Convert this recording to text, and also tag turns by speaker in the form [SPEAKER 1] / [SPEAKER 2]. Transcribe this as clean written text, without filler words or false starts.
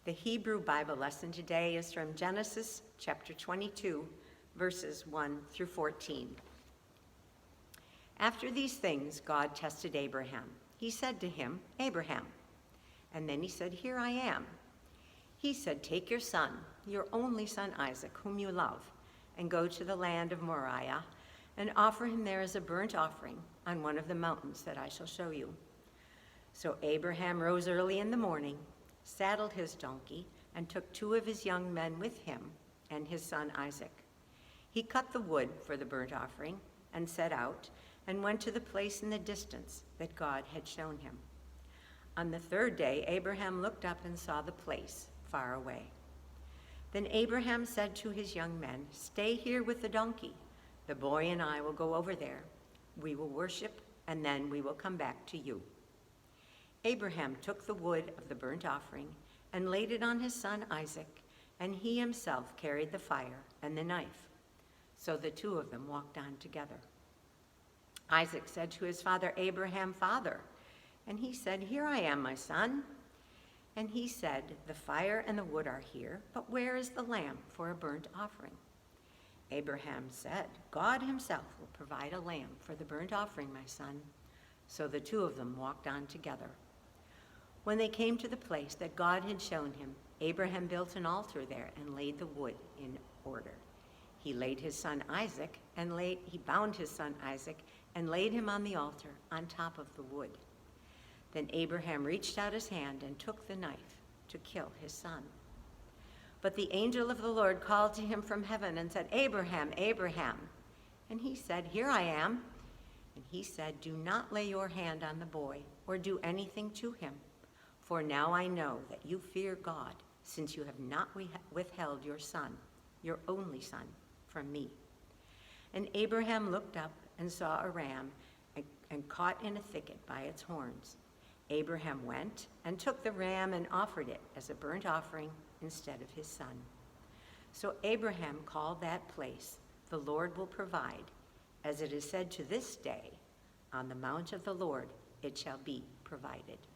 [SPEAKER 1] The Hebrew Bible lesson today is from Genesis chapter 22, verses 1 through 14. After these things, God tested Abraham. He said to him, "Abraham." And then he said, "Here I am." He said, "Take your son, your only son Isaac, whom you love, and go to the land of Moriah, and offer him there as a burnt offering on one of the mountains that I shall show you." So Abraham rose early in the morning, saddled his donkey, and took 2 of his young men with him and his son Isaac. He cut the wood for the burnt offering and set out and went to the place in the distance that God had shown him. On the 3rd day, Abraham looked up and saw the place far away. Then Abraham said to his young men, "Stay here with the donkey. The boy and I will go over there. We will worship, and then we will come back to you." Abraham took the wood of the burnt offering and laid it on his son Isaac, and he himself carried the fire and the knife. So the 2 of them walked on together. Isaac said to his father Abraham, "Father," and he said, "Here I am, my son." And he said, "The fire and the wood are here, but where is the lamb for a burnt offering?" Abraham said, "God himself will provide a lamb for the burnt offering, my son." So the 2 of them walked on together. When they came to the place that God had shown him, Abraham built an altar there and laid the wood in order. He bound his son Isaac and laid him on the altar on top of the wood. Then Abraham reached out his hand and took the knife to kill his son. But the angel of the Lord called to him from heaven and said, "Abraham, Abraham." And he said, "Here I am." And he said, "Do not lay your hand on the boy or do anything to him. For now I know that you fear God, since you have not withheld your son, your only son, from me." And Abraham looked up and saw a ram and caught in a thicket by its horns. Abraham went and took the ram and offered it as a burnt offering instead of his son. So Abraham called that place, "The Lord will provide," as it is said to this day, "On the mount of the Lord it shall be provided."